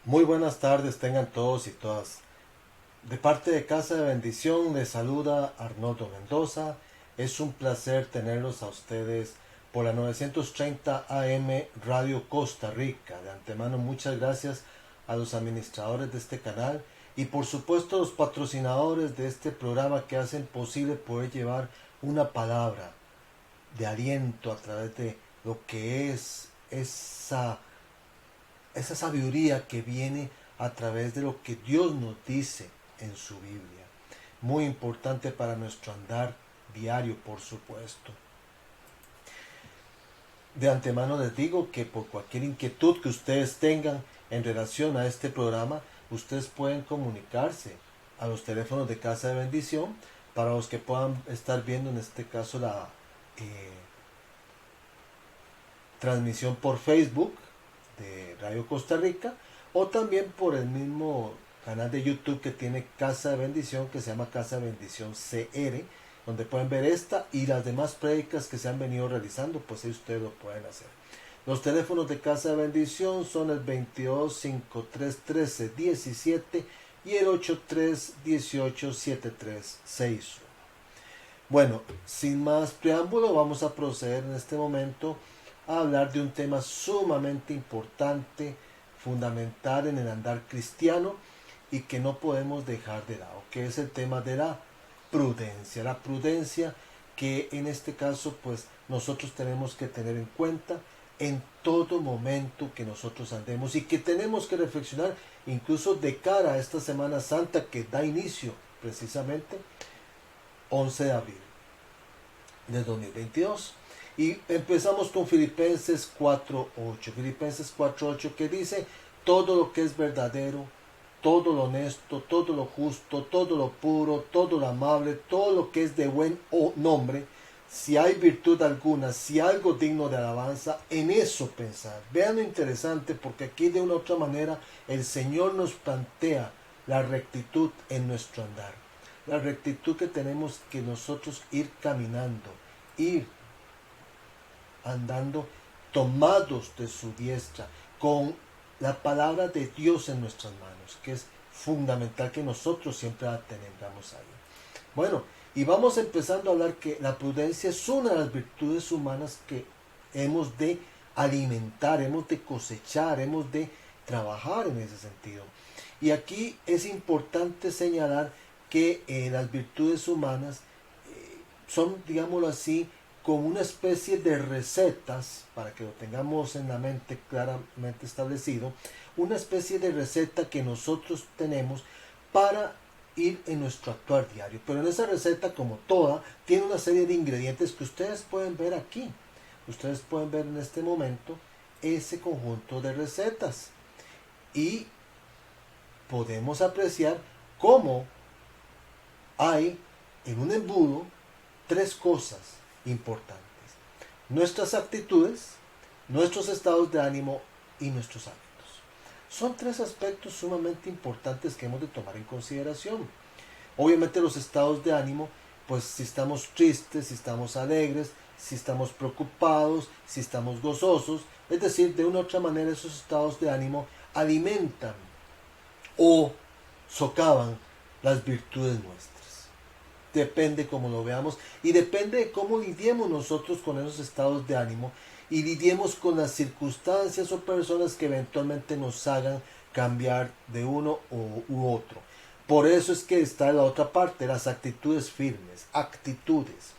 Muy buenas tardes tengan todos y todas. De parte de Casa de Bendición les saluda Arnoldo Mendoza. Es un placer tenerlos a ustedes por la 930 AM Radio Costa Rica. De antemano muchas gracias a los administradores de este canal y por supuesto a los patrocinadores de este programa que hacen posible poder llevar una palabra de aliento a través de lo que es esa sabiduría que viene a través de lo que Dios nos dice en su Biblia. Muy importante para nuestro andar diario, por supuesto. De antemano les digo que por cualquier inquietud que ustedes tengan en relación a este programa, ustedes pueden comunicarse a los teléfonos de Casa de Bendición para los que puedan estar viendo en este caso la transmisión por Facebook de Radio Costa Rica o también por el mismo canal de YouTube que tiene Casa de Bendición, que se llama Casa de Bendición CR, donde pueden ver esta y las demás prédicas que se han venido realizando, pues ahí ustedes lo pueden hacer. Los teléfonos de Casa de Bendición son el 22 53 13 17 y el 83 18 73 61. Bueno, sin más preámbulo, vamos a proceder en este momento a hablar de un tema sumamente importante, fundamental en el andar cristiano y que no podemos dejar de lado, que es el tema de la prudencia. La prudencia que en este caso pues nosotros tenemos que tener en cuenta en todo momento que nosotros andemos y que tenemos que reflexionar incluso de cara a esta Semana Santa que da inicio precisamente 11 de abril de 2022. Y empezamos con Filipenses 4.8. Filipenses 4.8 que dice, todo lo que es verdadero, todo lo honesto, todo lo justo, todo lo puro, todo lo amable, todo lo que es de buen nombre, si hay virtud alguna, si algo digno de alabanza, en eso pensar. Vean lo interesante porque aquí de una u otra manera el Señor nos plantea la rectitud en nuestro andar. La rectitud que tenemos que nosotros ir caminando, ir andando tomados de su diestra, con la palabra de Dios en nuestras manos, que es fundamental que nosotros siempre la tengamos ahí. Bueno, y vamos empezando a hablar que la prudencia es una de las virtudes humanas que hemos de alimentar, hemos de cosechar, hemos de trabajar en ese sentido. Y aquí es importante señalar que las virtudes humanas son, digámoslo así, como una especie de recetas, para que lo tengamos en la mente claramente establecido, una especie de receta que nosotros tenemos para ir en nuestro actuar diario. Pero en esa receta, como toda, tiene una serie de ingredientes que ustedes pueden ver aquí. Ustedes pueden ver en este momento ese conjunto de recetas. Y podemos apreciar cómo hay en un embudo tres cosas importantes: nuestras actitudes, nuestros estados de ánimo y nuestros hábitos. Son tres aspectos sumamente importantes que hemos de tomar en consideración. Obviamente los estados de ánimo, pues si estamos tristes, si estamos alegres, si estamos preocupados, si estamos gozosos, es decir, de una u otra manera esos estados de ánimo alimentan o socavan las virtudes nuestras. Depende cómo lo veamos y depende de cómo lidiemos nosotros con esos estados de ánimo y lidiemos con las circunstancias o personas que eventualmente nos hagan cambiar de uno u otro. Por eso es que está la otra parte, las actitudes firmes, actitudes.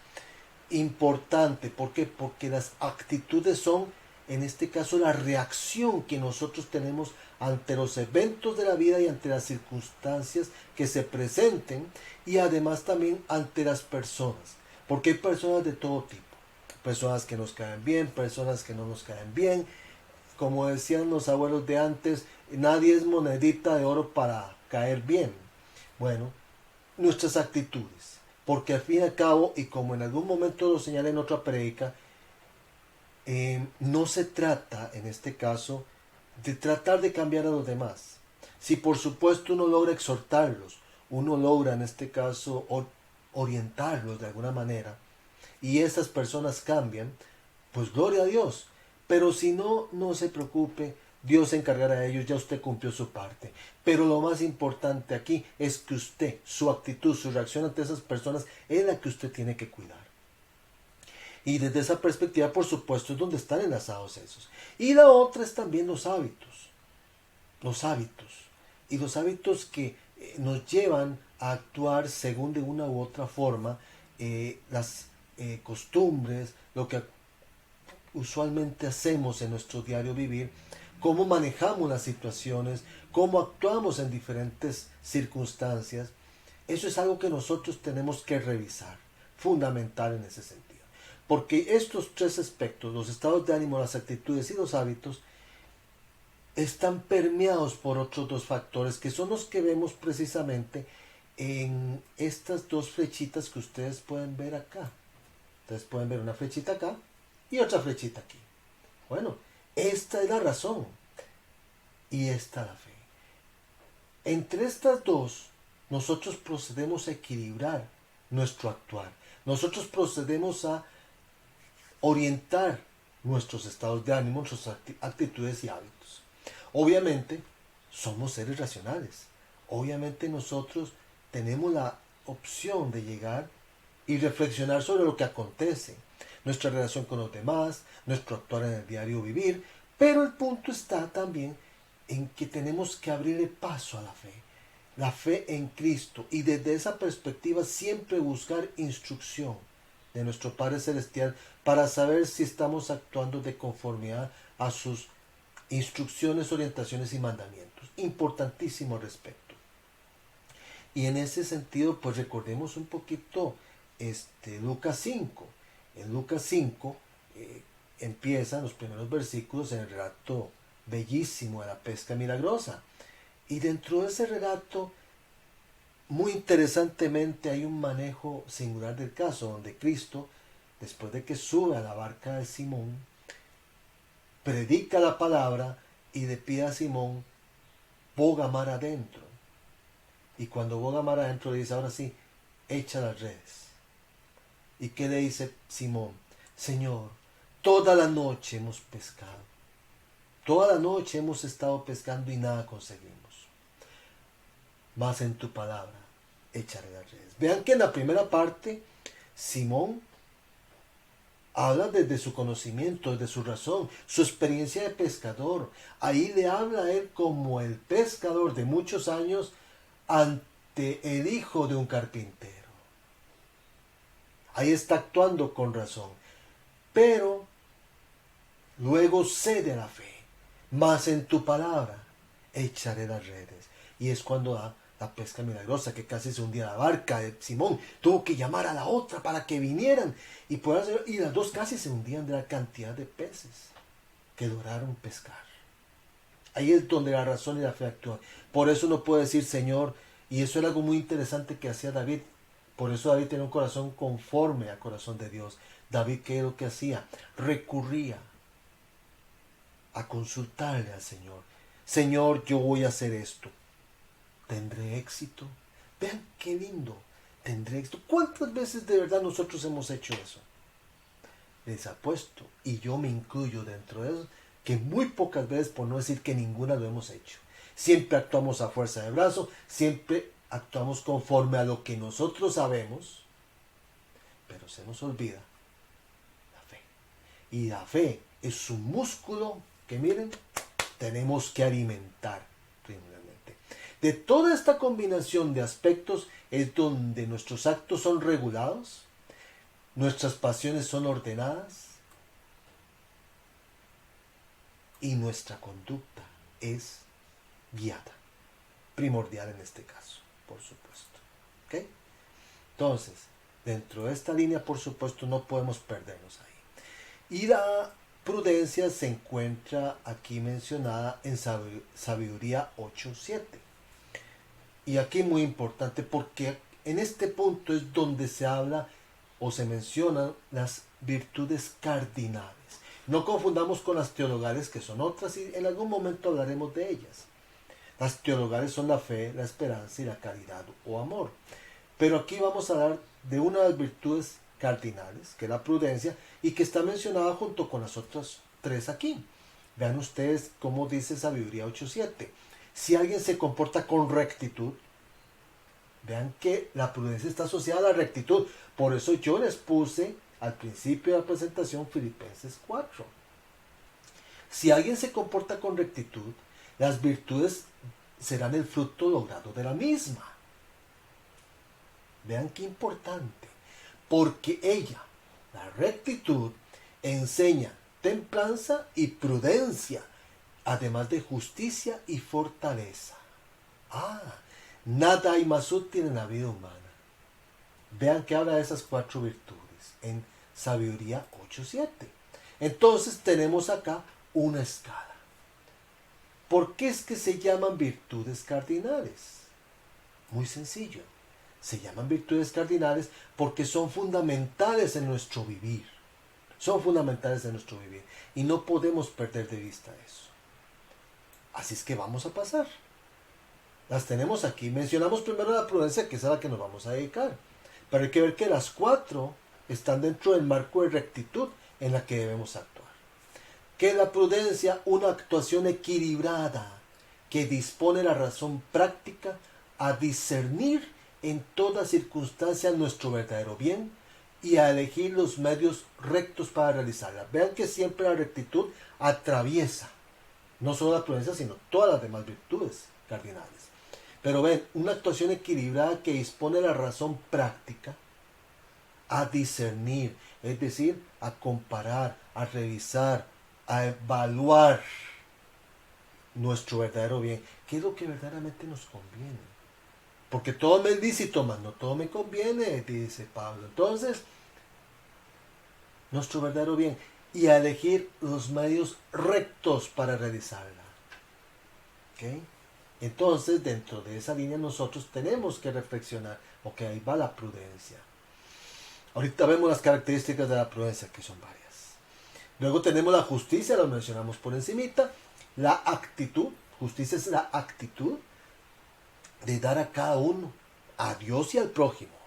Importante, ¿por qué? Porque las actitudes son, en este caso, la reacción que nosotros tenemos ante los eventos de la vida y ante las circunstancias que se presenten y además también ante las personas, porque hay personas de todo tipo, personas que nos caen bien, personas que no nos caen bien, como decían los abuelos de antes, nadie es monedita de oro para caer bien. Bueno, nuestras actitudes, porque al fin y al cabo, y como en algún momento lo señalé en otra predica, no se trata en este caso de tratar de cambiar a los demás. Si por supuesto uno logra exhortarlos, uno logra en este caso orientarlos de alguna manera, y esas personas cambian, pues gloria a Dios. Pero si no, no se preocupe Dios se encargará de ellos, ya usted cumplió su parte. Pero lo más importante aquí es que usted, su actitud, su reacción ante esas personas es la que usted tiene que cuidar. Y desde esa perspectiva, por supuesto, es donde están enlazados esos. Y la otra es también los hábitos. Los hábitos. Y los hábitos que nos llevan a actuar según de una u otra forma las costumbres, lo que usualmente hacemos en nuestro diario vivir, cómo manejamos las situaciones, cómo actuamos en diferentes circunstancias. Eso es algo que nosotros tenemos que revisar, fundamental en ese sentido. Porque estos tres aspectos, los estados de ánimo, las actitudes y los hábitos, están permeados por otros dos factores que son los que vemos precisamente en estas dos flechitas que ustedes pueden ver acá. Ustedes pueden ver una flechita acá y otra flechita aquí. Bueno, esta es la razón y esta la fe. Entre estas dos, nosotros procedemos a equilibrar nuestro actuar. Nosotros procedemos a orientar nuestros estados de ánimo, nuestras actitudes y hábitos. Obviamente, somos seres racionales. Obviamente nosotros tenemos la opción de llegar y reflexionar sobre lo que acontece, nuestra relación con los demás, nuestro actuar en el diario vivir, pero el punto está también en que tenemos que abrirle paso a la fe en Cristo, y desde esa perspectiva siempre buscar instrucción de nuestro Padre Celestial para saber si estamos actuando de conformidad a sus instrucciones, orientaciones y mandamientos. Importantísimo respecto. Y en ese sentido, pues recordemos un poquito Lucas 5. En Lucas 5 empiezan los primeros versículos en el relato bellísimo de la pesca milagrosa. Y dentro de ese relato, muy interesantemente, hay un manejo singular del caso, donde Cristo, después de que sube a la barca de Simón, predica la palabra y le pide a Simón, boga mar adentro. Y cuando boga mar adentro le dice, ahora sí, echa las redes. ¿Y qué le dice Simón? Señor, toda la noche hemos pescado. Toda la noche hemos estado pescando y nada conseguimos. Mas en tu palabra echaré las redes. Vean que en la primera parte, Simón habla desde su conocimiento, desde su razón, su experiencia de pescador. Ahí le habla a él como el pescador de muchos años ante el hijo de un carpintero. Ahí está actuando con razón. Pero luego cede a la fe. Mas en tu palabra echaré las redes. Y es cuando da la pesca milagrosa, que casi se hundía la barca de Simón. Tuvo que llamar a la otra para que vinieran. Y las dos casi se hundían de la cantidad de peces que lograron pescar. Ahí es donde la razón y la fe actúan. Por eso no puede decir Señor. Y eso era algo muy interesante que hacía David. Por eso David tenía un corazón conforme al corazón de Dios. David, ¿qué es lo que hacía? Recurría a consultarle al Señor. Señor, yo voy a hacer esto. ¿Tendré éxito? Vean qué lindo. ¿Tendré éxito? ¿Cuántas veces de verdad nosotros hemos hecho eso? Les apuesto, y yo me incluyo dentro de eso, que muy pocas veces, por no decir que ninguna, lo hemos hecho. Siempre actuamos a fuerza de brazo, siempre actuamos conforme a lo que nosotros sabemos, pero se nos olvida la fe. Y la fe es un músculo que, miren, tenemos que alimentar primeramente. De toda esta combinación de aspectos es donde nuestros actos son regulados, nuestras pasiones son ordenadas y nuestra conducta es guiada. Primordial en este caso, por supuesto. ¿Okay? Entonces, dentro de esta línea, por supuesto, no podemos perdernos ahí. Y la prudencia se encuentra aquí mencionada en Sabiduría 8:7. Y aquí muy importante, porque en este punto es donde se habla o se mencionan las virtudes cardinales. No confundamos con las teologales, que son otras, y en algún momento hablaremos de ellas. Las teologales son la fe, la esperanza y la caridad o amor. Pero aquí vamos a hablar de una de las virtudes cardinales, que es la prudencia, y que está mencionada junto con las otras tres aquí. Vean ustedes cómo dice Sabiduría 8.7. Si alguien se comporta con rectitud, vean que la prudencia está asociada a la rectitud. Por eso yo les puse al principio de la presentación Filipenses 4. Si alguien se comporta con rectitud, las virtudes serán el fruto logrado de la misma. Vean qué importante. Porque ella, la rectitud, enseña templanza y prudencia, además de justicia y fortaleza. Nada hay más útil en la vida humana. Vean que habla de esas 4 virtudes en Sabiduría 8.7. Entonces tenemos acá una escala. ¿Por qué es que se llaman virtudes cardinales? Muy sencillo. Se llaman virtudes cardinales porque son fundamentales en nuestro vivir. Son fundamentales en nuestro vivir. Y no podemos perder de vista eso. Así es que vamos a pasar. Las tenemos aquí. Mencionamos primero la prudencia, que es a la que nos vamos a dedicar. Pero hay que ver que las 4 están dentro del marco de rectitud en la que debemos actuar. Que la prudencia, una actuación equilibrada, que dispone la razón práctica a discernir en toda circunstancia nuestro verdadero bien y a elegir los medios rectos para realizarla. Vean que siempre la rectitud atraviesa no solo la prudencia, sino todas las demás virtudes cardinales. Pero ven, una actuación equilibrada que dispone la razón práctica a discernir, es decir, a comparar, a revisar, a evaluar nuestro verdadero bien. ¿Qué es lo que verdaderamente nos conviene? Porque todo me es lícito, mas no todo me conviene, dice Pablo. Entonces, nuestro verdadero bien y a elegir los medios rectos para realizarla. ¿Ok? Entonces, dentro de esa línea nosotros tenemos que reflexionar. Ok, ahí va la prudencia. Ahorita vemos las características de la prudencia, que son varias. Luego tenemos la justicia, lo mencionamos por encimita. La actitud, justicia es la actitud de dar a cada uno, a Dios y al prójimo,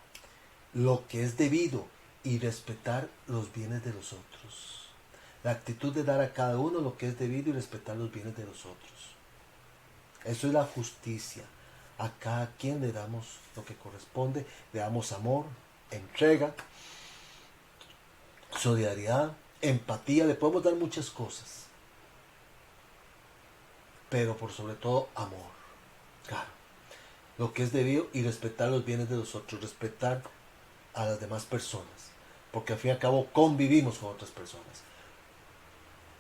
lo que es debido y respetar los bienes de los otros. La actitud de dar a cada uno lo que es debido y respetar los bienes de los otros. Eso es la justicia. A cada quien le damos lo que corresponde, le damos amor, entrega, solidaridad, empatía, le podemos dar muchas cosas. Pero por sobre todo amor. Claro. Lo que es debido y respetar los bienes de los otros, respetar a las demás personas. Porque al fin y al cabo convivimos con otras personas.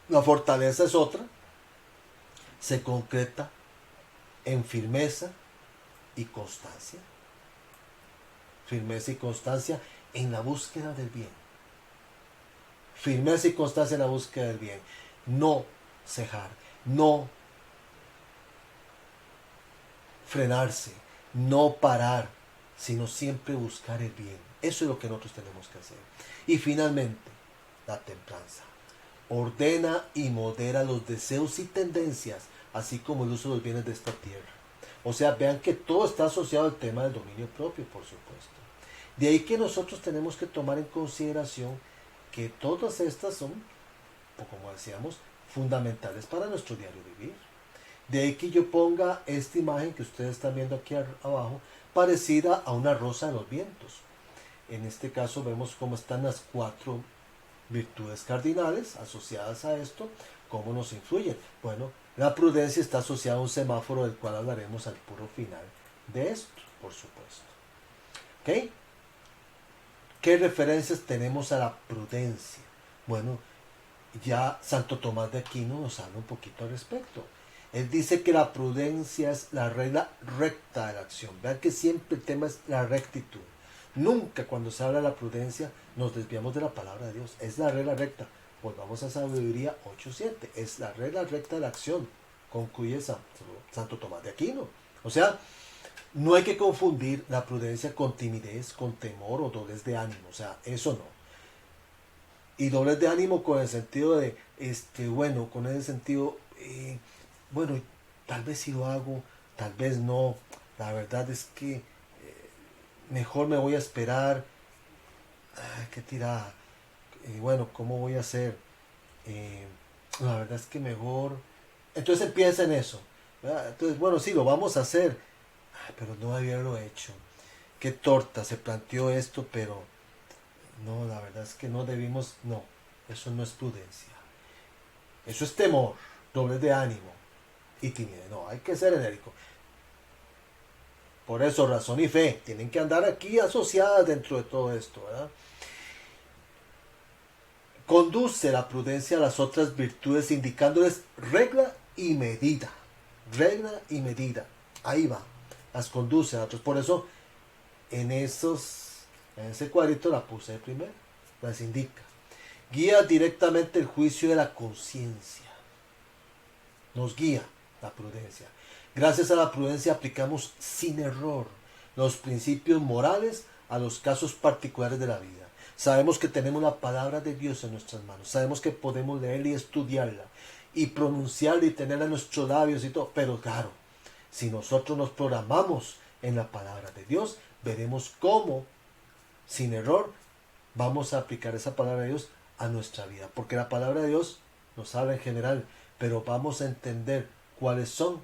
La fortaleza es otra. Se concreta en firmeza y constancia. Firmeza y constancia en la búsqueda del bien. Firmeza y constancia en la búsqueda del bien. No cejar, no frenarse, no parar, sino siempre buscar el bien. Eso es lo que nosotros tenemos que hacer. Y finalmente, la templanza. Ordena y modera los deseos y tendencias, así como el uso de los bienes de esta tierra. O sea, vean que todo está asociado al tema del dominio propio, por supuesto. De ahí que nosotros tenemos que tomar en consideración que todas estas son, como decíamos, fundamentales para nuestro diario vivir. De ahí que yo ponga esta imagen que ustedes están viendo aquí abajo, parecida a una rosa de los vientos. En este caso vemos cómo están las 4 virtudes cardinales asociadas a esto, cómo nos influyen. Bueno, la prudencia está asociada a un semáforo del cual hablaremos al puro final de esto, por supuesto. ¿Ok? ¿Qué referencias tenemos a la prudencia? Bueno, ya Santo Tomás de Aquino nos habla un poquito al respecto. Él dice que la prudencia es la regla recta de la acción. Vean que siempre el tema es la rectitud. Nunca cuando se habla de la prudencia nos desviamos de la palabra de Dios. Es la regla recta. Volvamos a Sabiduría 8.7. Es la regla recta de la acción. Concluye Santo Tomás de Aquino. O sea, no hay que confundir la prudencia con timidez, con temor o doblez de ánimo. O sea, eso no. Y doblez de ánimo con el sentido de, con ese sentido, bueno, tal vez sí lo hago, tal vez no. La verdad es que mejor me voy a esperar. Qué tirada. Bueno, ¿cómo voy a hacer? la verdad es que mejor. Entonces empieza en eso, ¿verdad? Entonces, bueno, sí, lo vamos a hacer. Ay, pero no haberlo hecho. Qué torta, se planteó esto, pero no, la verdad es que no debimos, no, eso no es prudencia. Eso es temor, doble de ánimo y timidez. No, hay que ser enérgico. Por eso razón y fe tienen que andar aquí asociadas dentro de todo esto, ¿verdad? Conduce la prudencia a las otras virtudes indicándoles regla y medida. Regla y medida. Ahí va. Las conduce a otros. Por eso en ese cuadrito la puse de primero. Las indica. Guía directamente el juicio de la conciencia. Nos guía la prudencia. Gracias a la prudencia aplicamos sin error los principios morales a los casos particulares de la vida. Sabemos que tenemos la palabra de Dios en nuestras manos. Sabemos que podemos leerla y estudiarla y pronunciarla y tenerla en nuestros labios y todo. Pero claro, si nosotros nos programamos en la palabra de Dios, veremos cómo, sin error, vamos a aplicar esa palabra de Dios a nuestra vida. Porque la palabra de Dios nos habla en general, pero vamos a entender cuáles son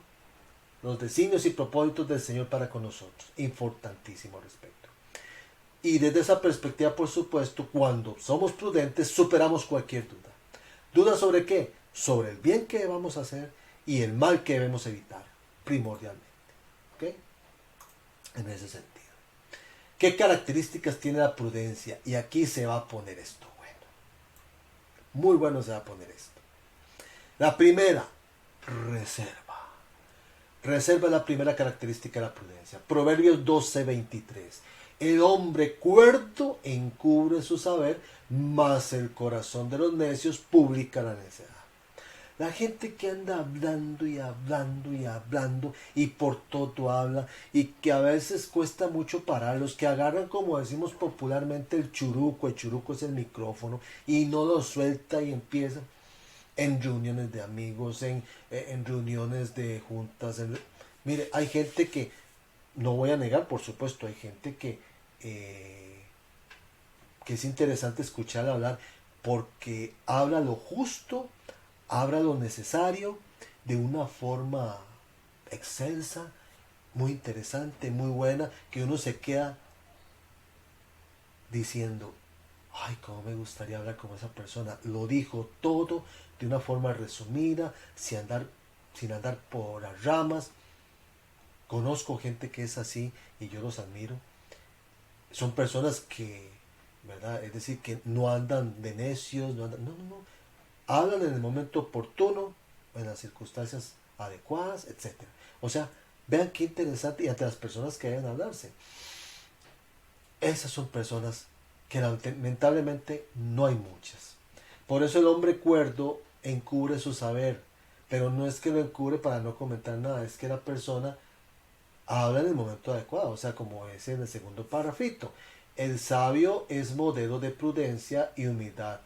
los designios y propósitos del Señor para con nosotros. Importantísimo respecto. Y desde esa perspectiva, por supuesto, cuando somos prudentes, superamos cualquier duda. ¿Duda sobre qué? Sobre el bien que debamos hacer y el mal que debemos evitar, primordialmente. ¿Ok? En ese sentido. ¿Qué características tiene la prudencia? Y aquí se va a poner esto bueno. Muy bueno se va a poner esto. La primera, reserva. Reserva es la primera característica de la prudencia. Proverbios 12:23. El hombre cuerdo encubre su saber, mas el corazón de los necios publica la necedad. La gente que anda hablando y hablando y hablando y por todo habla y que a veces cuesta mucho pararlos, que agarran, como decimos popularmente, el churuco es el micrófono y no lo suelta y empieza en reuniones de amigos, en reuniones de juntas. Mire, hay gente que, no voy a negar, por supuesto, hay gente que es interesante escuchar hablar porque habla lo justo, habla lo necesario, de una forma excelsa, muy interesante, muy buena, que uno se queda diciendo, ay, cómo me gustaría hablar con esa persona. Lo dijo todo de una forma resumida, sin andar por las ramas. Conozco gente que es así y yo los admiro. Son personas que, ¿verdad? Es decir, que no andan de necios, no, no. Hablan en el momento oportuno, en las circunstancias adecuadas, etcétera. O sea, vean qué interesante y ante las personas que deben hablarse. Esas son personas que lamentablemente no hay muchas. Por eso el hombre cuerdo encubre su saber, pero no es que lo encubre para no comentar nada, es que la persona habla en el momento adecuado, o sea, como es en el segundo párrafito. El sabio es modelo de prudencia y humildad,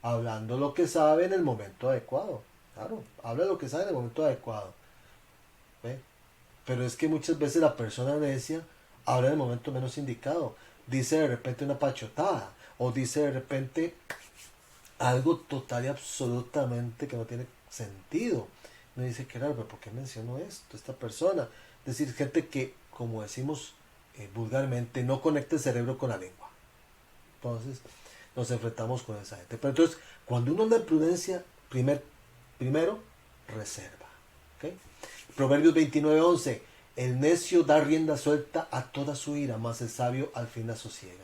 hablando lo que sabe en el momento adecuado. Claro, habla lo que sabe en el momento adecuado. ¿Ve? Pero es que muchas veces la persona necia habla en el momento menos indicado. Dice de repente una pachotada, o dice de repente algo total y absolutamente que no tiene sentido. Me dice, que raro, pero ¿por qué mencionó esto? Esta persona. Es decir, gente que, como decimos vulgarmente, no conecta el cerebro con la lengua. Entonces, nos enfrentamos con esa gente. Pero entonces, cuando uno anda en prudencia, primero, reserva. ¿Okay? Proverbios 29:11. El necio da rienda suelta a toda su ira, mas el sabio al fin la sosiega.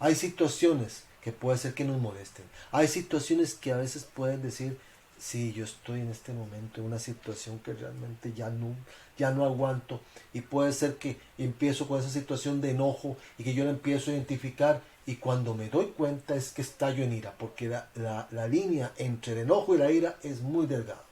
Hay situaciones que puede ser que nos molesten. Hay situaciones que a veces pueden decir, sí, yo estoy en este momento en una situación que realmente ya no aguanto. Y puede ser que empiezo con esa situación de enojo y que yo la empiezo a identificar y cuando me doy cuenta es que estallo en ira, porque la línea entre el enojo y la ira es muy delgada.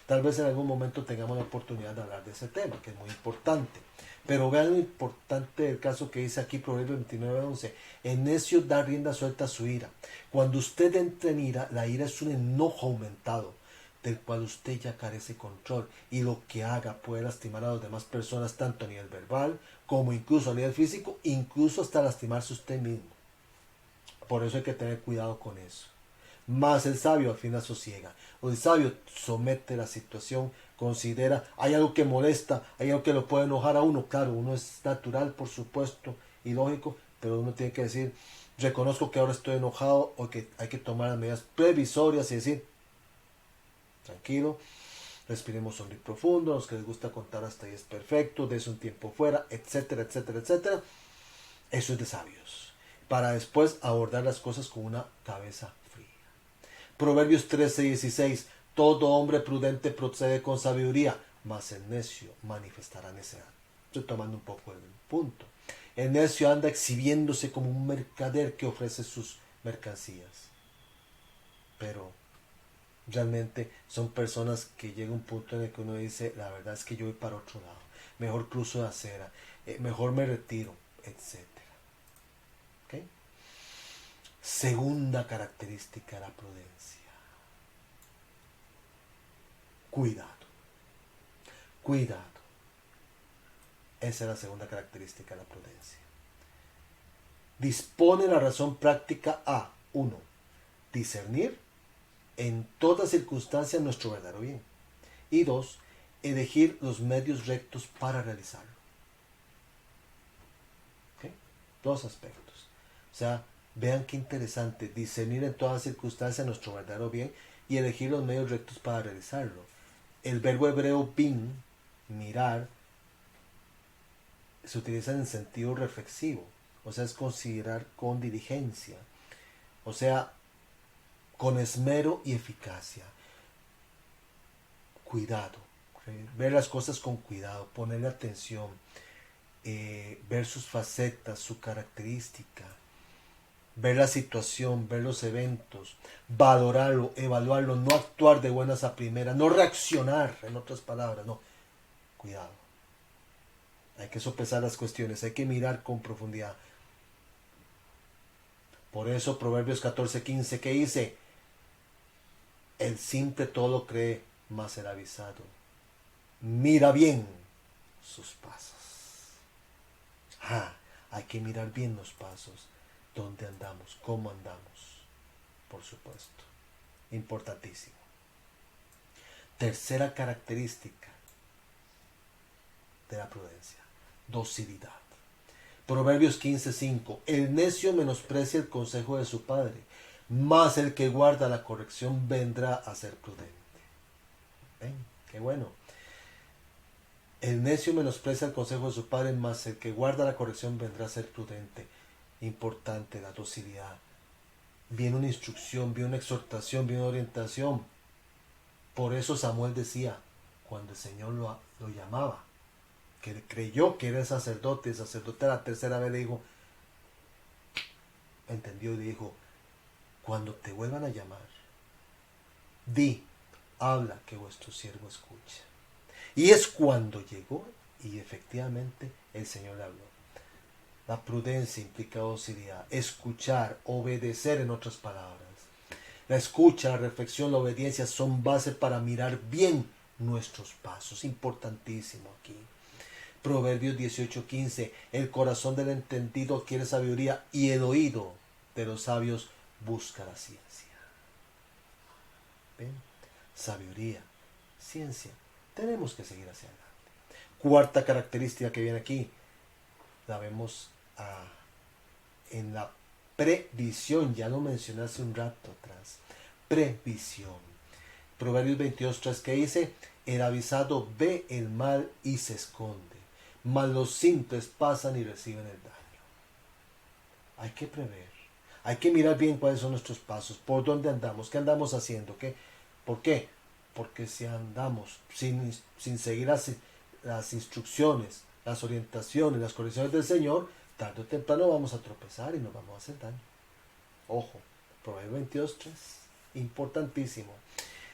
Tal vez en algún momento tengamos la oportunidad de hablar de ese tema, que es muy importante. Pero vean lo importante del caso que dice aquí Proverbios 29:11. El necio da rienda suelta a su ira. Cuando usted entra en ira, la ira es un enojo aumentado, del cual usted ya carece control. Y lo que haga puede lastimar a las demás personas, tanto a nivel verbal, como incluso a nivel físico, incluso hasta lastimarse usted mismo. Por eso hay que tener cuidado con eso. Mas el sabio al final sosiega. O el sabio somete la situación, considera, hay algo que molesta, hay algo que lo puede enojar a uno. Claro, uno es natural, por supuesto, y lógico, pero uno tiene que decir, reconozco que ahora estoy enojado o que hay que tomar las medidas previsorias y decir, tranquilo, respiremos hondo y profundo, los que les gusta contar hasta ahí es perfecto, des un tiempo fuera, etcétera, etcétera, etcétera. Eso es de sabios. Para después abordar las cosas con una cabeza fría. Proverbios 13:16. Todo hombre prudente procede con sabiduría, mas el necio manifestará necedad. Estoy tomando un poco el punto. El necio anda exhibiéndose como un mercader que ofrece sus mercancías. Pero realmente son personas que llega un punto en el que uno dice, la verdad es que yo voy para otro lado. Mejor cruzo de acera, mejor me retiro, etc. ¿Okay? Segunda característica de la prudencia. Cuidado. Cuidado. Esa es la segunda característica de la prudencia. Dispone la razón práctica a, 1. Discernir en toda circunstancia nuestro verdadero bien. Y 2. Elegir los medios rectos para realizarlo. ¿Okay? Dos aspectos. O sea, vean qué interesante. Discernir en toda circunstancia nuestro verdadero bien y elegir los medios rectos para realizarlo. El verbo hebreo bin, mirar, se utiliza en sentido reflexivo, o sea, es considerar con diligencia, o sea, con esmero y eficacia. Cuidado, ver las cosas con cuidado, ponerle atención, ver sus facetas, su característica, ver la situación, ver los eventos, valorarlo, evaluarlo, no actuar de buenas a primeras, no reaccionar, en otras palabras, no, cuidado. Hay que sopesar las cuestiones, hay que mirar con profundidad. Por eso Proverbios 14:15 que dice, el simple todo lo cree, mas el avisado mira bien sus pasos. Hay que mirar bien los pasos, dónde andamos, cómo andamos, por supuesto. Importantísimo. Tercera característica de la prudencia, docilidad. Proverbios 15:5. El necio menosprecia el consejo de su padre, mas el que guarda la corrección vendrá a ser prudente. ¿Ven? Qué bueno. El necio menosprecia el consejo de su padre, mas el que guarda la corrección vendrá a ser prudente. Importante la docilidad. Viene una instrucción, viene una exhortación, viene una orientación. Por eso Samuel decía, cuando el Señor lo llamaba, que creyó que era sacerdote, el sacerdote a la tercera vez le dijo, entendió y le dijo, cuando te vuelvan a llamar, di, habla que vuestro siervo escucha. Y es cuando llegó y efectivamente el Señor le habló. La prudencia implica docilidad, escuchar, obedecer en otras palabras. La escucha, la reflexión, la obediencia son base para mirar bien nuestros pasos. Importantísimo aquí. Proverbios 18:15. El corazón del entendido adquiere sabiduría y el oído de los sabios busca la ciencia. ¿Ven? Sabiduría, ciencia. Tenemos que seguir hacia adelante. Cuarta característica que viene aquí, la vemos en la previsión. Ya lo mencioné hace un rato atrás. Previsión. Proverbios 22:3 que dice, el avisado ve el mal y se esconde, mas los simples pasan y reciben el daño. Hay que prever, hay que mirar bien cuáles son nuestros pasos, por dónde andamos, qué andamos haciendo, qué. ¿Por qué? Porque si andamos sin seguir las instrucciones, las orientaciones, las correcciones del Señor, tarde o temprano vamos a tropezar y nos vamos a hacer daño. Ojo, Proverbios 22:3, importantísimo.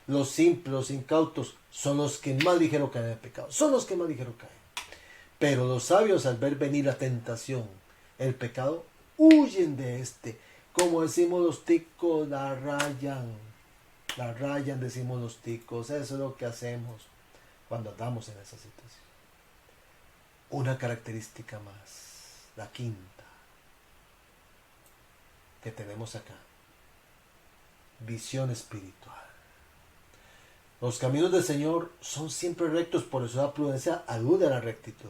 Los simples, los incautos, son los que más ligero caen en el pecado. Son los que más ligero caen. Pero los sabios, al ver venir la tentación, el pecado, huyen de este. Como decimos los ticos, la rayan. La rayan, decimos los ticos. Eso es lo que hacemos cuando andamos en esa situación. Una característica más, la quinta, que tenemos acá. visión espiritual. Los caminos del Señor son siempre rectos, por eso la prudencia alude a la rectitud.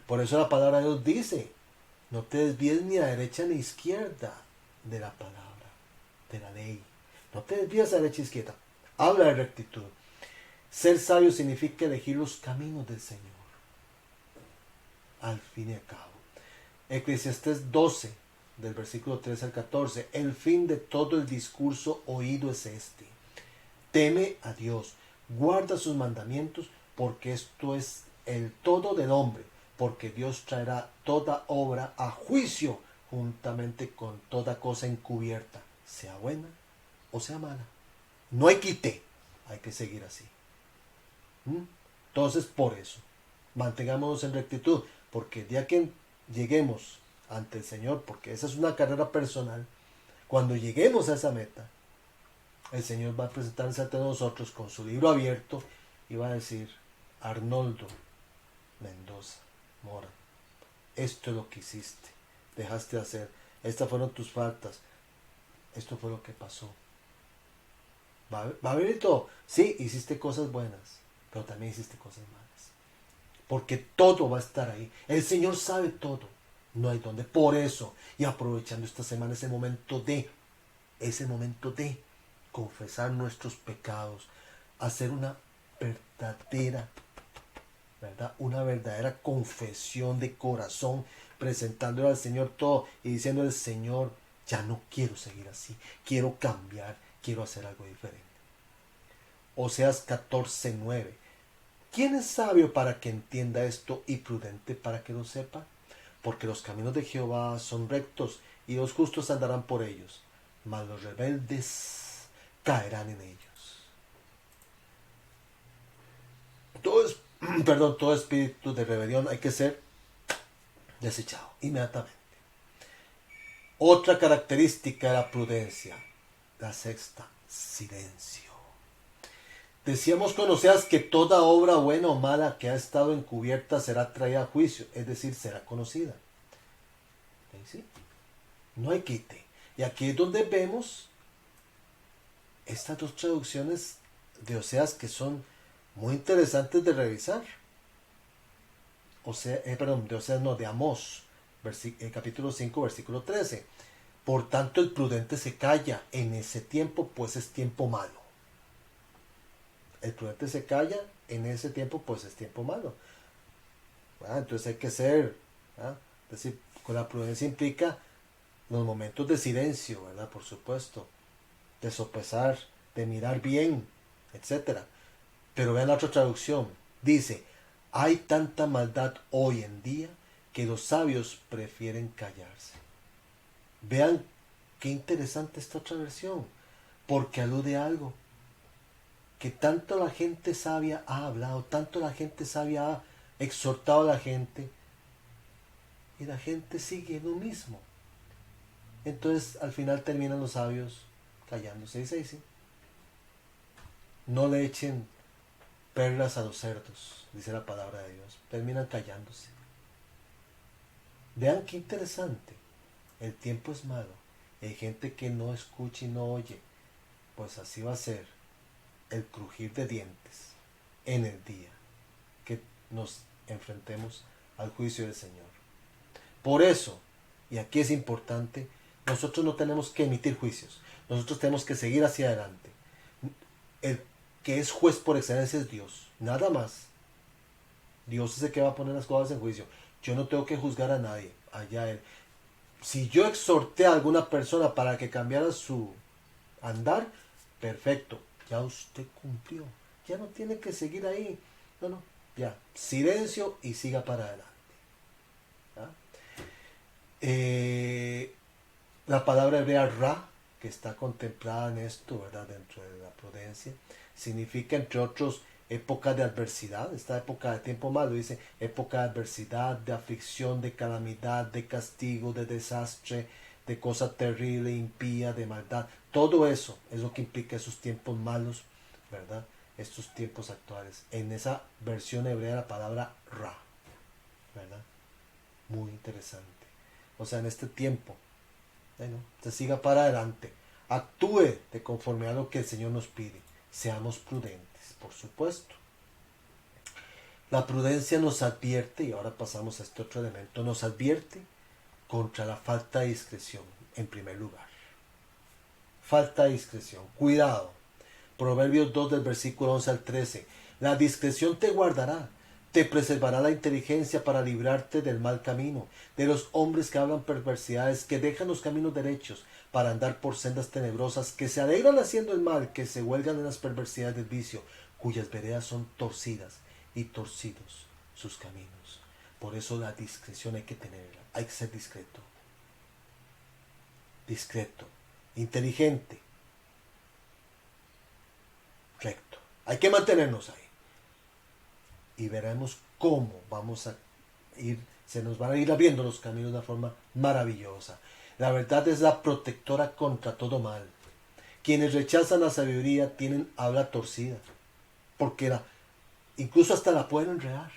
Por eso la palabra de Dios dice, no te desvíes ni a derecha ni a izquierda de la palabra, de la ley. No te desvíes a derecha ni a izquierda. Habla de rectitud. Ser sabio significa elegir los caminos del Señor. Al fin y al cabo. Eclesiastés 12, del versículo 13 al 14. El fin de todo el discurso oído es este. Teme a Dios, guarda sus mandamientos, porque esto es el todo del hombre, porque Dios traerá toda obra a juicio, juntamente con toda cosa encubierta, sea buena o sea mala. No hay quite, hay que seguir así. Entonces, por eso, mantengámonos en rectitud, porque el día que lleguemos ante el Señor, porque esa es una carrera personal, cuando lleguemos a esa meta, el Señor va a presentarse ante nosotros con su libro abierto y va a decir, Arnoldo Mendoza Mora, esto es lo que hiciste, dejaste de hacer, estas fueron tus faltas, esto fue lo que pasó. Va a haber todo. Sí, hiciste cosas buenas, pero también hiciste cosas malas. Porque todo va a estar ahí. El Señor sabe todo. No hay dónde. Por eso, y aprovechando esta semana, ese momento de confesar nuestros pecados, hacer una verdadera, ¿verdad? Una verdadera confesión de corazón, presentándole al Señor todo y diciendo al Señor, ya no quiero seguir así, quiero cambiar, quiero hacer algo diferente. Oseas 14:9. ¿Quién es sabio para que entienda esto y prudente para que lo sepa? Porque los caminos de Jehová son rectos y los justos andarán por ellos, mas los rebeldes caerán en ellos. Todo espíritu de rebelión hay que ser desechado inmediatamente. Otra característica de la prudencia, la sexta, silencio. Decíamos con Oseas que toda obra buena o mala que ha estado encubierta será traída a juicio, es decir, será conocida. ¿Sí? No hay quite. Y aquí es donde vemos estas dos traducciones de Oseas que son muy interesantes de revisar. De Amós, capítulo 5, versículo 13. Por tanto, el prudente se calla en ese tiempo, pues es tiempo malo. El prudente se calla en ese tiempo, pues es tiempo malo. Entonces hay que ser, es decir, con la prudencia implica los momentos de silencio, ¿verdad? Por supuesto, de sopesar, de mirar bien, etc. Pero vean la otra traducción, dice, hay tanta maldad hoy en día que los sabios prefieren callarse. Vean qué interesante esta otra versión, porque alude a algo que tanto la gente sabia ha hablado, tanto la gente sabia ha exhortado a la gente, y la gente sigue lo mismo. Entonces al final terminan los sabios callándose. Dice así, no le echen perlas a los cerdos, dice la palabra de Dios, terminan callándose. Vean qué interesante, el tiempo es malo, hay gente que no escucha y no oye, pues así va a ser el crujir de dientes en el día que nos enfrentemos al juicio del Señor. Por eso, y aquí es importante, nosotros no tenemos que emitir juicios, nosotros tenemos que seguir hacia adelante. El que es juez por excelencia es Dios, nada más. Dios es el que va a poner las cosas en juicio. Yo no tengo que juzgar a nadie, allá Él. Si yo exhorté a alguna persona para que cambiara su andar, perfecto, ya usted cumplió, ya no tiene que seguir ahí, no, ya, silencio y siga para adelante. La palabra hebrea ra, que está contemplada en esto, ¿verdad? Dentro de la prudencia, significa entre otros época de adversidad, esta época de tiempo malo, dice época de adversidad, de aflicción, de calamidad, de castigo, de desastre, de cosa terrible, impía, de maldad. Todo eso es lo que implica esos tiempos malos, ¿verdad? Estos tiempos actuales. En esa versión hebrea la palabra ra, ¿verdad? Muy interesante. O sea, en este tiempo, se siga para adelante. actúe de conforme a lo que el Señor nos pide. Seamos prudentes, por supuesto. La prudencia nos advierte, y ahora pasamos a este otro elemento, nos advierte contra la falta de discreción, en primer lugar. Falta de discreción, cuidado. Proverbios 2 del versículo 11 al 13. La discreción te guardará, te preservará la inteligencia para librarte del mal camino, de los hombres que hablan perversidades, que dejan los caminos derechos para andar por sendas tenebrosas, que se alegran haciendo el mal, que se huelgan en las perversidades del vicio, cuyas veredas son torcidas y torcidos sus caminos. Por eso la discreción hay que tenerla, hay que ser discreto. Discreto, inteligente, recto. Hay que mantenernos ahí. Y veremos cómo vamos a ir, se nos van a ir abriendo los caminos de una forma maravillosa. La verdad es la protectora contra todo mal. Quienes rechazan la sabiduría tienen habla torcida, porque incluso hasta la pueden enredar.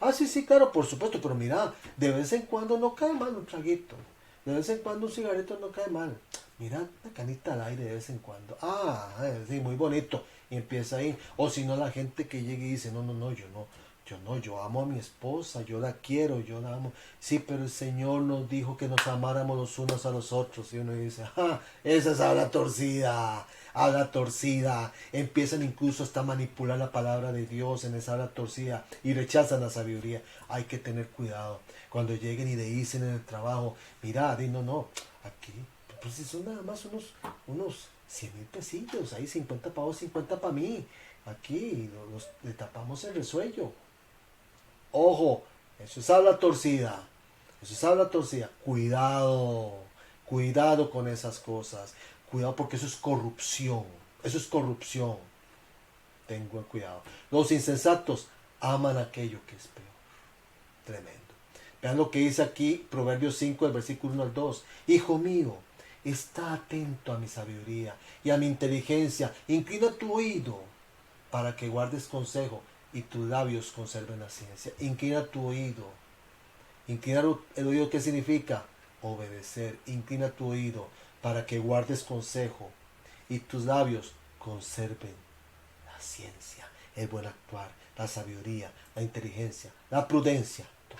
Ah, sí, claro, por supuesto, pero mira, de vez en cuando no cae mal un traguito. De vez en cuando un cigarrito no cae mal. Mira, una canita al aire de vez en cuando. Ah, sí, muy bonito. Y empieza ahí. O si no, la gente que llega y dice, no, yo amo a mi esposa, yo la quiero, yo la amo. Sí, pero el Señor nos dijo que nos amáramos los unos a los otros. Y uno dice, esa es habla torcida. Empiezan incluso hasta a manipular la palabra de Dios en esa habla torcida y rechazan la sabiduría. Hay que tener cuidado. Cuando lleguen y le dicen en el trabajo, mira, no, aquí, pues si son nada más unos 100,000 pesillos, ahí 50 para vos, 50 para mí. Aquí le tapamos el resuello. Ojo, eso es habla torcida. Cuidado con esas cosas. Cuidado porque eso es corrupción. Tengan cuidado. Los insensatos aman aquello que es peor. Tremendo. Vean lo que dice aquí Proverbios 5, del versículo 1 al 2. Hijo mío, está atento a mi sabiduría y a mi inteligencia. Inclina tu oído para que guardes consejo y tus labios conserven la ciencia. Inclina tu oído. Inclinar el oído, ¿qué significa? Obedecer. Inclina tu oído para que guardes consejo y tus labios conserven la ciencia, el buen actuar, la sabiduría, la inteligencia, la prudencia. Todo.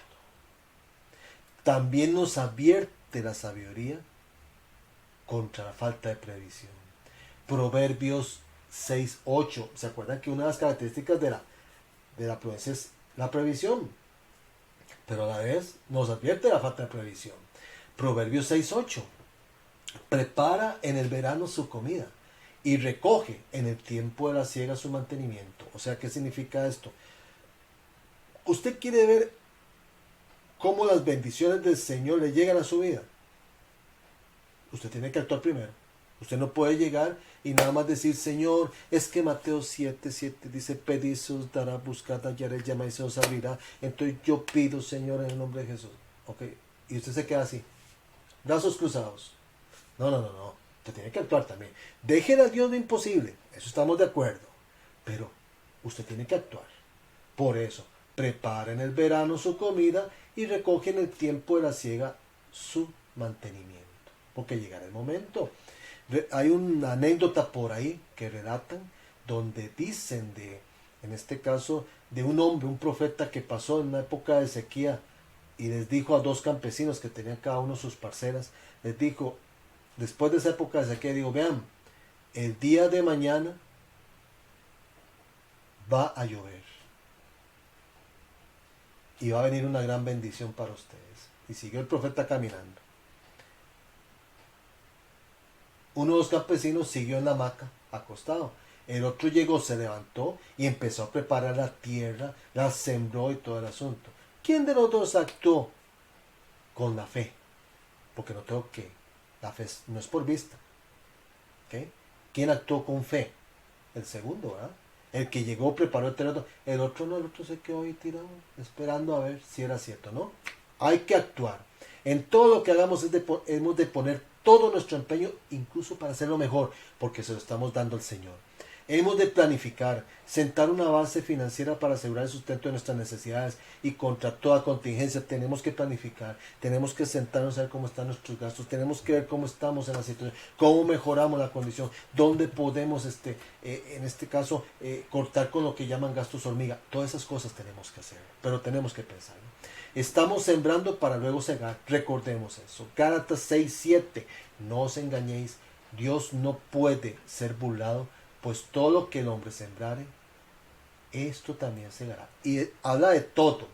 También nos advierte la sabiduría contra la falta de previsión. Proverbios 6:8. ¿Se acuerdan que una de las características de la prudencia es la previsión? Pero a la vez nos advierte la falta de previsión. Proverbios 6:8. Prepara en el verano su comida y recoge en el tiempo de la siega su mantenimiento. O sea, ¿qué significa esto? ¿Usted quiere ver cómo las bendiciones del Señor le llegan a su vida? Usted tiene que actuar primero. Usted no puede llegar y nada más decir, Señor, es que Mateo 7:7 dice, pedid se os dará, buscad, hallaréis, llamáis, se os abrirá. Entonces yo pido, Señor, en el nombre de Jesús. Ok, y usted se queda así, brazos cruzados. No. Usted tiene que actuar también. Dejen a Dios lo imposible, eso estamos de acuerdo. Pero usted tiene que actuar. Por eso, prepara en el verano su comida y recoge en el tiempo de la siega su mantenimiento. Porque llegará el momento. Hay una anécdota por ahí que relatan donde dicen en este caso, de un hombre, un profeta que pasó en una época de sequía y les dijo a dos campesinos que tenían cada uno sus parcelas, les dijo, después de esa época de sequía, digo, vean, el día de mañana va a llover y va a venir una gran bendición para ustedes. Y siguió el profeta caminando. Uno de los campesinos siguió en la hamaca, acostado. El otro llegó, se levantó y empezó a preparar la tierra, la sembró y todo el asunto. ¿Quién de los dos actuó con la fe? Porque no tengo que, la fe no es por vista. ¿Okay? ¿Quién actuó con fe? El segundo, ¿verdad? El que llegó, preparó el terreno. El otro no, el otro se quedó ahí tirado, esperando a ver si era cierto, ¿no? Hay que actuar. En todo lo que hagamos hemos de poner todo nuestro empeño, incluso para hacerlo mejor, porque se lo estamos dando al Señor. Hemos de planificar, sentar una base financiera para asegurar el sustento de nuestras necesidades y contra toda contingencia. Tenemos que planificar, tenemos que sentarnos a ver cómo están nuestros gastos, tenemos que ver cómo estamos en la situación, cómo mejoramos la condición, dónde podemos, en este caso, cortar con lo que llaman gastos hormiga. Todas esas cosas tenemos que hacer, pero tenemos que pensar. Estamos sembrando para luego cegar. Recordemos eso. Gálatas 6:7. No os engañéis. Dios no puede ser burlado, pues todo lo que el hombre sembrare, esto también segará. Y habla de todo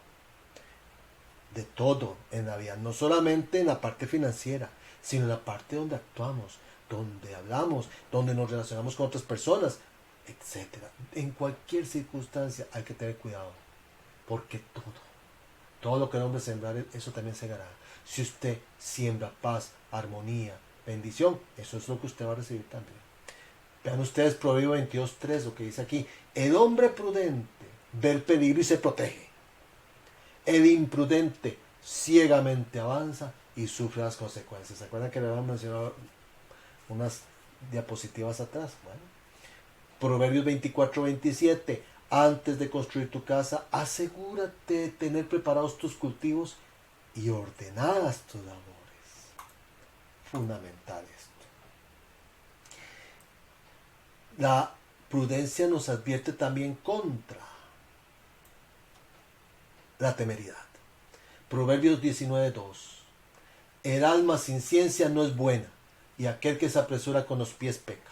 en la vida, no solamente en la parte financiera, sino en la parte donde actuamos, donde hablamos, donde nos relacionamos con otras personas, etcétera. En cualquier circunstancia hay que tener cuidado, porque todo lo que el hombre sembrare, eso también segará. Si usted siembra paz, armonía, bendición, eso es lo que usted va a recibir también. Vean ustedes Proverbios 22:3, lo que dice aquí. El hombre prudente ve el peligro y se protege. El imprudente ciegamente avanza y sufre las consecuencias. ¿Se acuerdan que le habíamos mencionado unas diapositivas atrás? Bueno, Proverbios 24:27. Antes de construir tu casa, asegúrate de tener preparados tus cultivos y ordenadas tus labores. Fundamental esto. La prudencia nos advierte también contra la temeridad. Proverbios 19:2. El alma sin ciencia no es buena, y aquel que se apresura con los pies peca.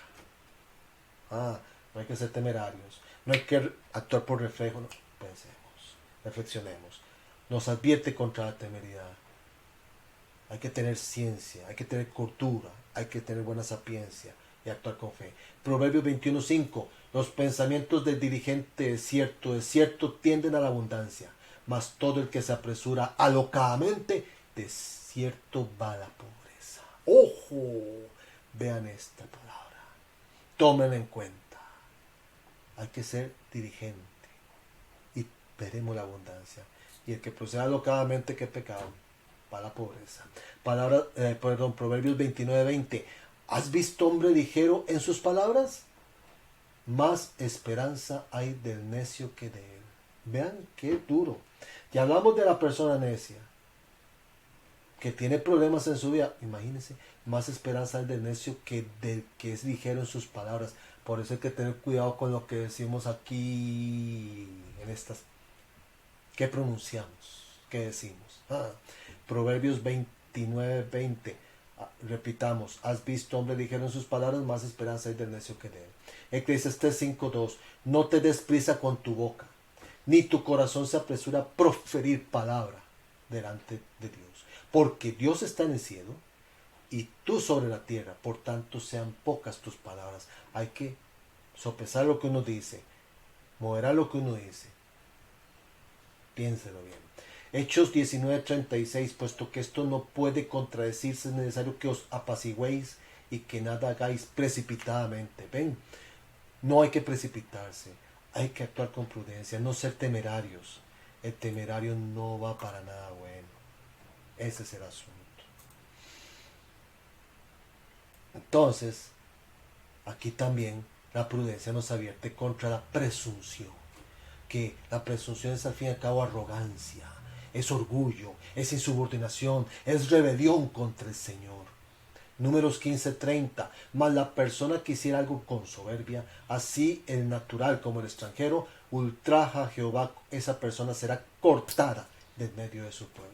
No hay que ser temerarios, no hay que actuar por reflejo. No. Pensemos, reflexionemos. Nos advierte contra la temeridad. Hay que tener ciencia, hay que tener cordura, hay que tener buena sapiencia y actuar con fe. Proverbios 21:5. Los pensamientos del diligente de cierto tienden a la abundancia, mas todo el que se apresura alocadamente, de cierto va la pobreza. ¡Ojo! Vean esta palabra. Tómenla en cuenta. Hay que ser diligente y veremos la abundancia. Y el que proceda alocadamente, ¿qué pecado? Va la pobreza. Proverbios 29:20. ¿Has visto hombre ligero en sus palabras? Más esperanza hay del necio que de él. Vean qué duro. Y hablamos de la persona necia, que tiene problemas en su vida. Imagínense, más esperanza hay del necio que del que es ligero en sus palabras. Por eso hay que tener cuidado con lo que decimos aquí, en estas. ¿Qué pronunciamos? ¿Qué decimos? Proverbios 29:20. Repitamos, has visto hombre ligero en sus palabras, más esperanza hay del necio que de él. Eclesiastés 5:2. No te des prisa con tu boca, ni tu corazón se apresura a proferir palabra delante de Dios. Porque Dios está en el cielo y tú sobre la tierra, por tanto sean pocas tus palabras. Hay que sopesar lo que uno dice, moderar lo que uno dice. Piénselo bien. Hechos 19:36. Puesto que esto no puede contradecirse, es necesario que os apaciguéis y que nada hagáis precipitadamente. Ven, no hay que precipitarse, hay que actuar con prudencia, no ser temerarios. El temerario no va para nada bueno. Ese es el asunto. Entonces, aquí también la prudencia nos advierte contra la presunción. Que la presunción es al fin y al cabo arrogancia, es orgullo, es insubordinación, es rebelión contra el Señor. Números 15:30. Mas la persona que hiciera algo con soberbia, así el natural como el extranjero, ultraja a Jehová, esa persona será cortada del medio de su pueblo.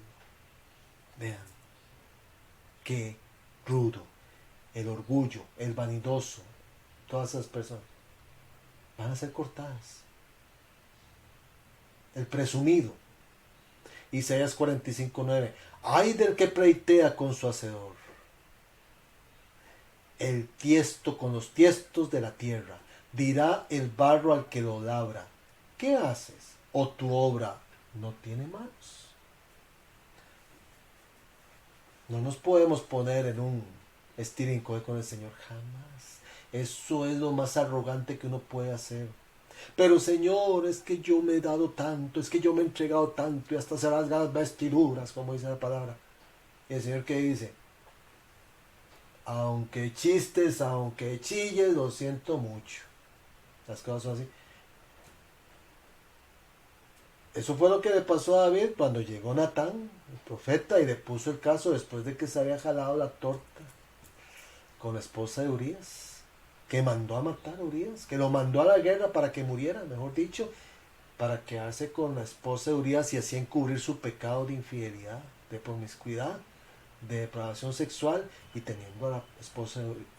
Vean, qué rudo. El orgullo, el vanidoso, todas esas personas van a ser cortadas. El presumido. Isaías 45:9. Ay del que pleitea con su hacedor, el tiesto con los tiestos de la tierra. Dirá el barro al que lo labra, ¿qué haces? ¿O tu obra no tiene manos? No nos podemos poner en un estirincoe con el Señor, jamás. Eso es lo más arrogante que uno puede hacer. Pero Señor, es que yo me he dado tanto, es que yo me he entregado tanto, y hasta se rasgan las vestiduras, como dice la palabra. Y el Señor, ¿qué dice? Aunque chistes, aunque chilles, lo siento mucho. Las cosas son así. Eso fue lo que le pasó a David cuando llegó Natán, el profeta, y le puso el caso después de que se había jalado la torta con la esposa de Urías, que mandó a matar a Urías, que lo mandó a la guerra para que muriera, mejor dicho, para quedarse con la esposa de Urías y así encubrir su pecado de infidelidad, de promiscuidad, de depravación sexual, y teniendo a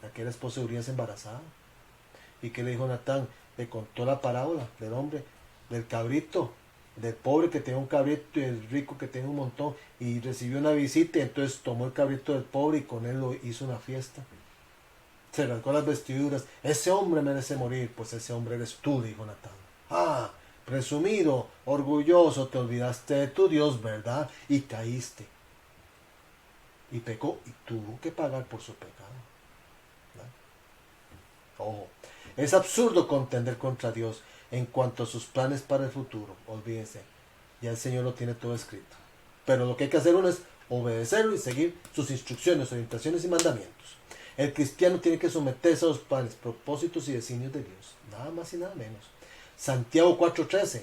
aquella esposa de Urías embarazada. ¿Y qué le dijo Natán? Le contó la parábola del hombre, del cabrito, del pobre que tenía un cabrito y el rico que tenía un montón, y recibió una visita y entonces tomó el cabrito del pobre y con él lo hizo una fiesta. Se rasgó las vestiduras. Ese hombre merece morir. Pues ese hombre eres tú, dijo Natán. Ah, presumido, orgulloso, te olvidaste de tu Dios, ¿verdad? Y caíste. Y pecó y tuvo que pagar por su pecado. Ojo, es absurdo contender contra Dios en cuanto a sus planes para el futuro. Olvídense, ya el Señor lo tiene todo escrito. Pero lo que hay que hacer uno es obedecerlo y seguir sus instrucciones, orientaciones y mandamientos. El cristiano tiene que someterse a los planes, propósitos y designios de Dios. Nada más y nada menos. Santiago 4:13.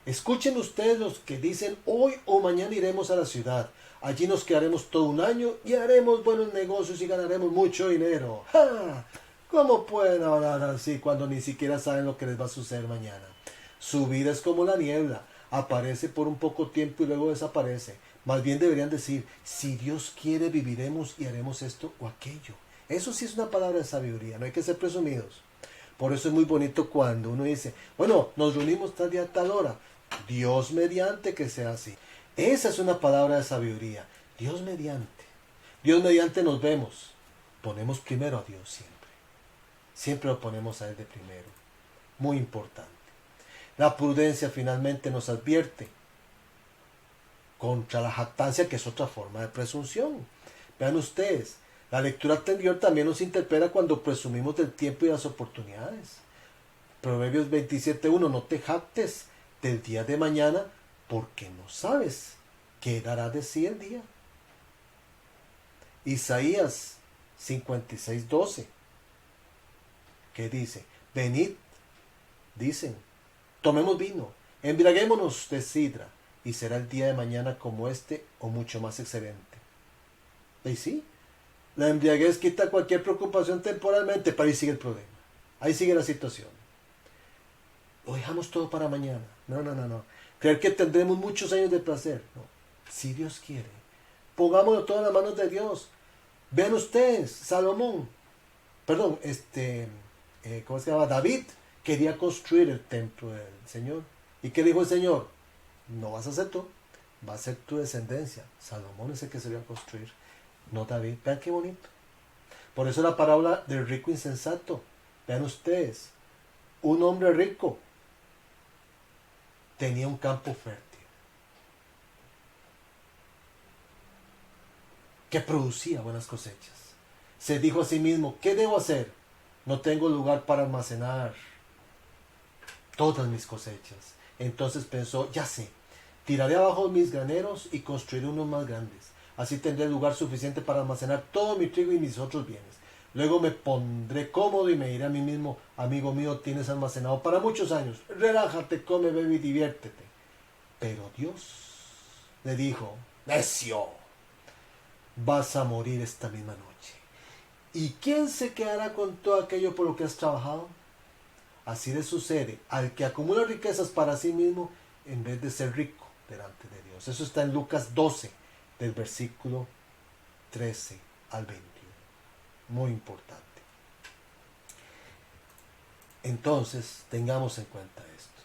Escuchen ustedes los que dicen, hoy o mañana iremos a la ciudad. Allí nos quedaremos todo un año y haremos buenos negocios y ganaremos mucho dinero. ¡Ja! ¿Cómo pueden hablar así cuando ni siquiera saben lo que les va a suceder mañana? Su vida es como la niebla. Aparece por un poco tiempo y luego desaparece. Más bien deberían decir, si Dios quiere viviremos y haremos esto o aquello. Eso sí es una palabra de sabiduría, no hay que ser presumidos. Por eso es muy bonito cuando uno dice, bueno, nos reunimos tal día, tal hora. Dios mediante que sea así. Esa es una palabra de sabiduría. Dios mediante. Dios mediante nos vemos. Ponemos primero a Dios siempre. Siempre lo ponemos a Él de primero. Muy importante. La prudencia finalmente nos advierte contra la jactancia, que es otra forma de presunción. Vean ustedes, la lectura anterior también nos interpela cuando presumimos del tiempo y las oportunidades. Proverbios 27:1, no te jactes del día de mañana porque no sabes qué dará de sí el día. Isaías 56:12, que dice, venid, dicen, tomemos vino, embriaguémonos de sidra, y será el día de mañana como este o mucho más excelente. Y sí, la embriaguez quita cualquier preocupación temporalmente, pero ahí sigue el problema. Ahí sigue la situación. Lo dejamos todo para mañana. No. Creer que tendremos muchos años de placer. No. Si Dios quiere, pongámoslo todo en las manos de Dios. Vean ustedes, Salomón, perdón, ¿cómo se llama? David quería construir el templo del Señor. ¿Y qué dijo el Señor? No vas a hacer tú, va a ser tu descendencia. Salomón es el que se iba a construir, no David. Vean qué bonito. Por eso la parábola del rico insensato. Vean ustedes, un hombre rico tenía un campo fértil que producía buenas cosechas. Se dijo a sí mismo, ¿qué debo hacer? No tengo lugar para almacenar todas mis cosechas. Entonces pensó, ya sé, tiraré abajo mis graneros y construiré unos más grandes. Así tendré lugar suficiente para almacenar todo mi trigo y mis otros bienes. Luego me pondré cómodo y me diré a mí mismo, amigo mío, tienes almacenado para muchos años. Relájate, come, bebe y diviértete. Pero Dios le dijo, necio, vas a morir esta misma noche. ¿Y quién se quedará con todo aquello por lo que has trabajado? Así le sucede al que acumula riquezas para sí mismo en vez de ser rico delante de Dios. Eso está en Lucas 12, del versículo 13 al 21. Muy importante. Entonces, tengamos en cuenta esto.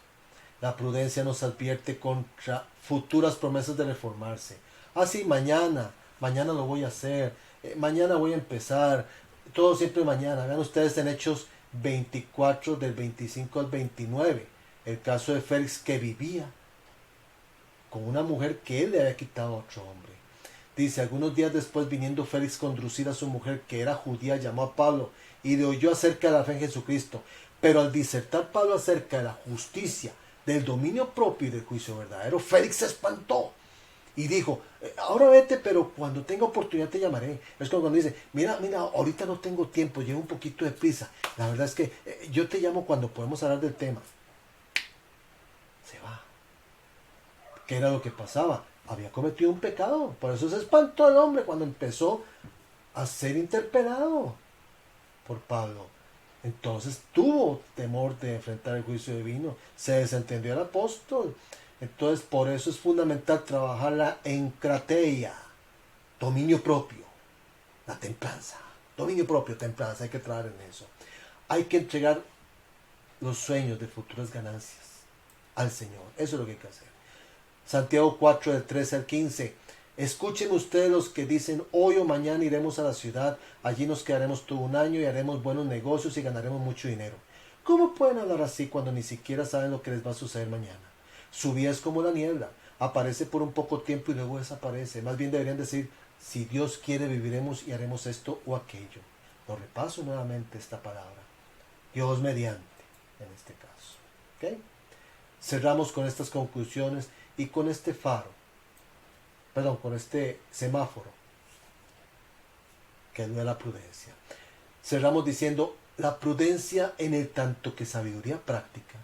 La prudencia nos advierte contra futuras promesas de reformarse. Sí, mañana lo voy a hacer, mañana voy a empezar, todo siempre mañana. Vean ustedes en Hechos 24 del 25 al 29, el caso de Félix, que vivía con una mujer que él le había quitado a otro hombre. Dice, algunos días después, viniendo Félix conducir a su mujer, que era judía, llamó a Pablo y le oyó acerca de la fe en Jesucristo. Pero al disertar Pablo acerca de la justicia, del dominio propio y del juicio verdadero, Félix se espantó y dijo, ahora vete, pero cuando tenga oportunidad te llamaré. Es como cuando dice, mira, ahorita no tengo tiempo, llevo un poquito de prisa. La verdad es que yo te llamo cuando podemos hablar del tema. Se va. ¿Qué era lo que pasaba? Había cometido un pecado. Por eso se espantó el hombre cuando empezó a ser interpelado por Pablo. Entonces tuvo temor de enfrentar el juicio divino. Se desentendió el apóstol. Entonces por eso es fundamental trabajar la encrateia, dominio propio, la templanza. Dominio propio, templanza, hay que trabajar en eso. Hay que entregar los sueños de futuras ganancias al Señor. Eso es lo que hay que hacer. Santiago 4, del 13 al 15. Escuchen ustedes los que dicen, hoy o mañana iremos a la ciudad, allí nos quedaremos todo un año y haremos buenos negocios y ganaremos mucho dinero. ¿Cómo pueden hablar así cuando ni siquiera saben lo que les va a suceder mañana? Su vida es como la niebla, aparece por un poco tiempo y luego desaparece. Más bien deberían decir, si Dios quiere viviremos y haremos esto o aquello. Lo repaso nuevamente esta palabra. Dios mediante, en este caso. ¿Okay? Cerramos con estas conclusiones y con este con este semáforo que es de la prudencia. Cerramos diciendo, la prudencia en el tanto que sabiduría práctica,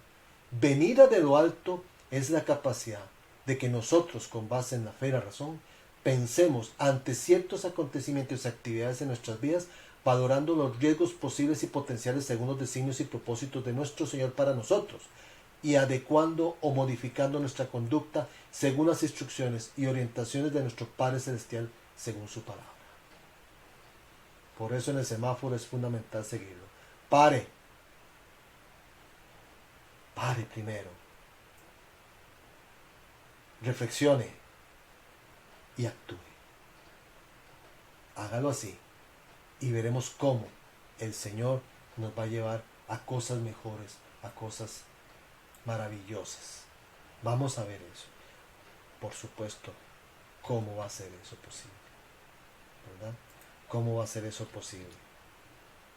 venida de lo alto, es la capacidad de que nosotros, con base en la fe y la razón, pensemos ante ciertos acontecimientos y actividades en nuestras vidas, valorando los riesgos posibles y potenciales según los designios y propósitos de nuestro Señor para nosotros, y adecuando o modificando nuestra conducta según las instrucciones y orientaciones de nuestro Padre Celestial según su palabra. Por eso en el semáforo es fundamental seguirlo. Pare primero. Reflexione y actúe. Hágalo así y veremos cómo el Señor nos va a llevar a cosas mejores, a cosas maravillosas. Vamos a ver eso. Por supuesto, ¿cómo va a ser eso posible? ¿Verdad? ¿Cómo va a ser eso posible?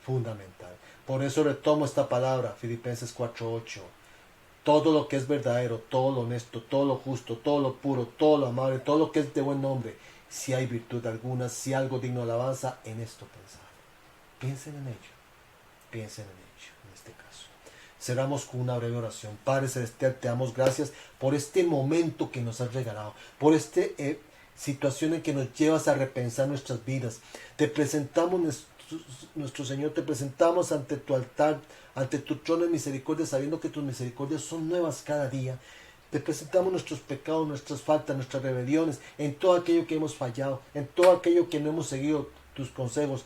Fundamental. Por eso retomo esta palabra, Filipenses 4:8. Todo lo que es verdadero, todo lo honesto, todo lo justo, todo lo puro, todo lo amable, todo lo que es de buen nombre, si hay virtud alguna, si algo digno de alabanza, en esto pensar. Piensen en ello. Piensen en ello, en este caso. Cerramos con una breve oración. Padre Celestial, te damos gracias por este momento que nos has regalado, por esta situación en que nos llevas a repensar nuestras vidas. Te presentamos, nuestro Señor, te presentamos ante tu altar, ante tu trono de misericordia, sabiendo que tus misericordias son nuevas cada día. Te presentamos nuestros pecados, nuestras faltas, nuestras rebeliones, en todo aquello que hemos fallado, en todo aquello que no hemos seguido tus consejos.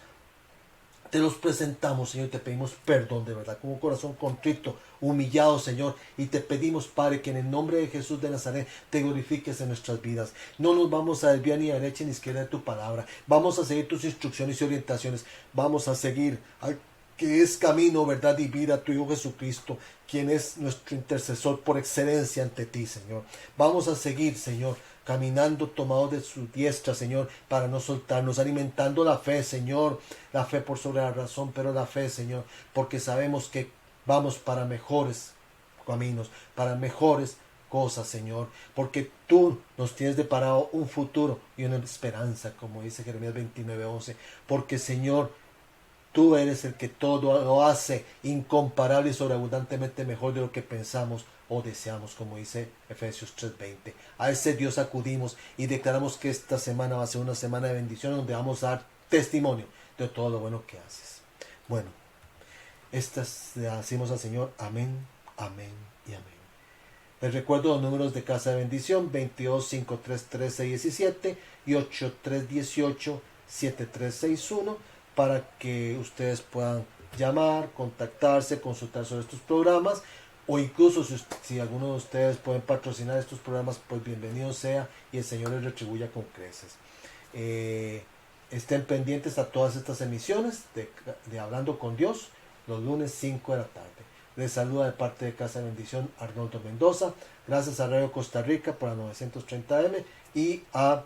Te los presentamos, Señor, y te pedimos perdón de verdad, con un corazón contrito, humillado, Señor, y te pedimos, Padre, que en el nombre de Jesús de Nazaret te glorifiques en nuestras vidas. No nos vamos a desviar ni a derecha ni a izquierda de tu palabra. Vamos a seguir tus instrucciones y orientaciones. Vamos a seguir al que es camino, verdad y vida, tu Hijo Jesucristo, quien es nuestro intercesor por excelencia ante ti, Señor. Vamos a seguir, Señor, caminando tomados de su diestra, Señor, para no soltarnos, alimentando la fe, Señor, la fe por sobre la razón, pero la fe, Señor, porque sabemos que vamos para mejores caminos, para mejores cosas, Señor, porque tú nos tienes deparado un futuro y una esperanza, como dice Jeremías 29:11, porque, Señor, tú eres el que todo lo hace incomparable y sobreabundantemente mejor de lo que pensamos o deseamos, como dice Efesios 3:20. A ese Dios acudimos y declaramos que esta semana va a ser una semana de bendición donde vamos a dar testimonio de todo lo bueno que haces. Bueno, estas le hacemos al Señor. Amén, amén y amén. Les recuerdo los números de Casa de Bendición: 22 53 13 17 y 8318 7361, para que ustedes puedan llamar, contactarse, consultar sobre estos programas, o incluso si alguno de ustedes pueden patrocinar estos programas, pues bienvenido sea y el Señor les retribuya con creces. Estén pendientes a todas estas emisiones de Hablando con Dios, los lunes 5 de la tarde. Les saluda de parte de Casa de Bendición Arnoldo Mendoza. Gracias a Radio Costa Rica por la 930M y a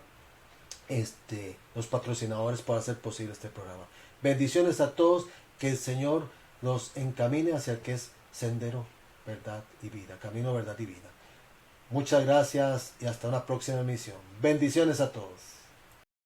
los patrocinadores por hacer posible este programa. Bendiciones a todos, que el Señor los encamine hacia el que es sendero, verdad y vida, camino, verdad y vida. Muchas gracias y hasta una próxima emisión. Bendiciones a todos.